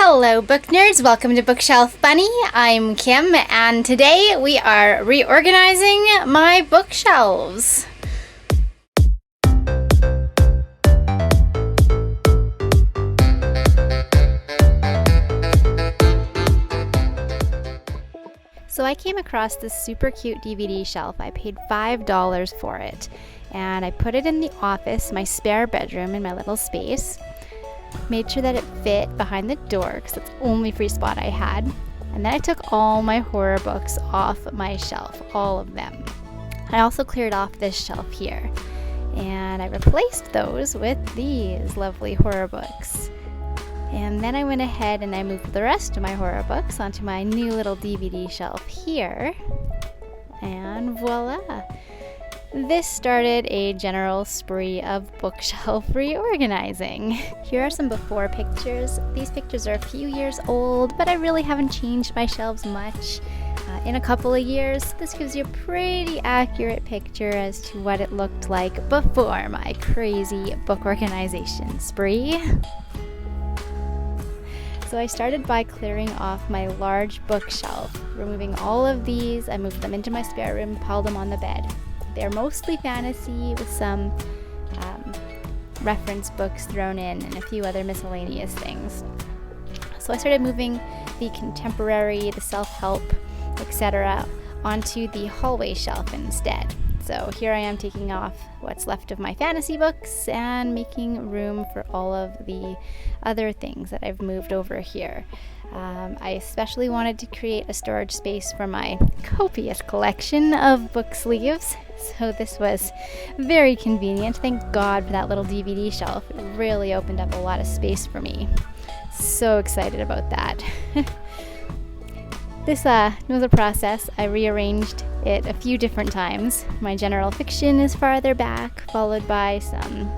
Hello book nerds, welcome to Bookshelf Bunny. I'm Kim and today we are reorganizing my bookshelves. So I came across this super cute DVD shelf. I paid $5 for it and I put it in the office, my spare bedroom in my little space. Made sure that it fit behind the door because that's the only free spot I had. And then I took all my horror books off my shelf, all of them. I also cleared off this shelf here and I replaced those with these lovely horror books. And then I went ahead and I moved the rest of my horror books onto my new little DVD shelf here. And voila! This started a general spree of bookshelf reorganizing. Here are some before pictures. These pictures are a few years old, but I really haven't changed my shelves much in a couple of years. This gives you a pretty accurate picture as to what it looked like before my crazy book organization spree. So I started by clearing off my large bookshelf, removing all of these. I moved them into my spare room, piled them on the bed. They're mostly fantasy with some reference books thrown in and a few other miscellaneous things. So I started moving the contemporary, the self-help, etc. onto the hallway shelf instead. So here I am taking off what's left of my fantasy books and making room for all of the other things that I've moved over here. I especially wanted to create a storage space for my copious collection of book sleeves, so this was very convenient. Thank God for that little DVD shelf. It really opened up a lot of space for me. So excited about that. This was a process. I rearranged it a few different times. My general fiction is farther back, followed by some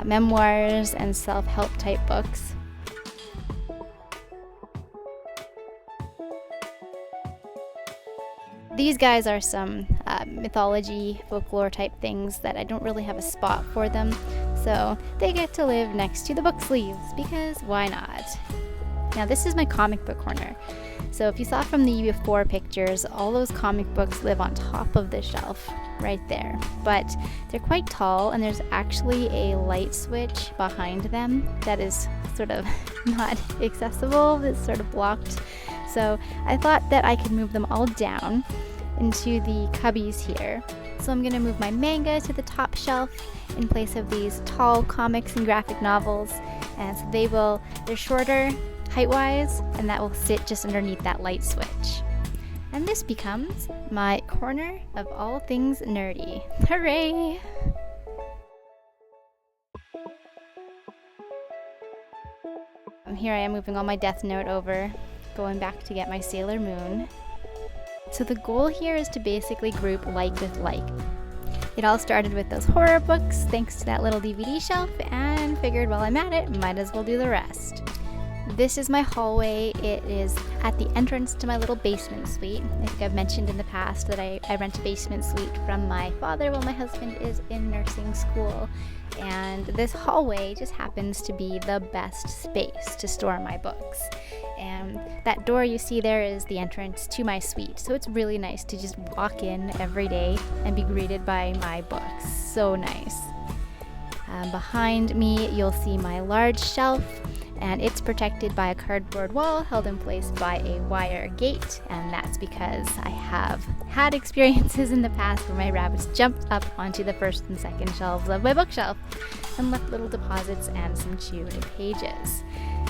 memoirs and self-help type books. These guys are some mythology, folklore type things that I don't really have a spot for them, so they get to live next to the book sleeves, because why not? Now this is my comic book corner. So if you saw from the before pictures, all those comic books live on top of the shelf right there. But they're quite tall and there's actually a light switch behind them that is sort of not accessible, it's sort of blocked. So I thought that I could move them all down into the cubbies here. So I'm gonna move my manga to the top shelf in place of these tall comics and graphic novels. And so they're shorter height-wise, and that will sit just underneath that light switch. And this becomes my corner of all things nerdy. Hooray! Here I am moving all my Death Note over, going back to get my Sailor Moon. So the goal here is to basically group like with like. It all started with those horror books thanks to that little DVD shelf, and figured while I'm at it, might as well do the rest. This is my hallway. It is at the entrance to my little basement suite. I think I've mentioned in the past that I rent a basement suite from my father while my husband is in nursing school. And this hallway just happens to be the best space to store my books. And that door you see there is the entrance to my suite. So it's really nice to just walk in every day and be greeted by my books. So nice. Behind me, you'll see my large shelf. And it's protected by a cardboard wall held in place by a wire gate, and that's because I have had experiences in the past where my rabbits jumped up onto the first and second shelves of my bookshelf and left little deposits and some chewed pages.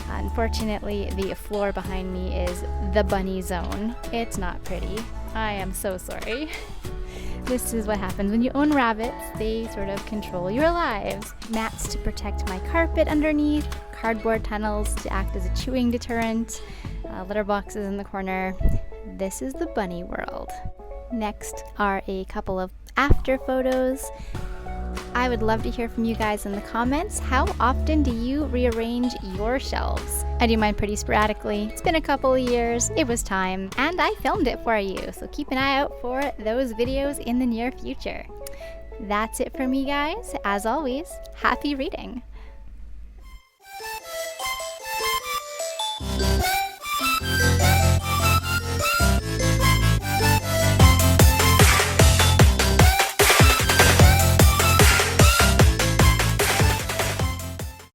Unfortunately, the floor behind me is the bunny zone. It's not pretty. I am so sorry. This is what happens when you own rabbits. They sort of control your lives. Mats to protect my carpet underneath, cardboard tunnels to act as a chewing deterrent, litter boxes in the corner. This is the bunny world. Next are a couple of after photos. I would love to hear from you guys in the comments. How often do you rearrange your shelves? I do mine pretty sporadically. It's been a couple of years, it was time, and I filmed it for you, so keep an eye out for those videos in the near future. That's it for me, guys. As always, happy reading!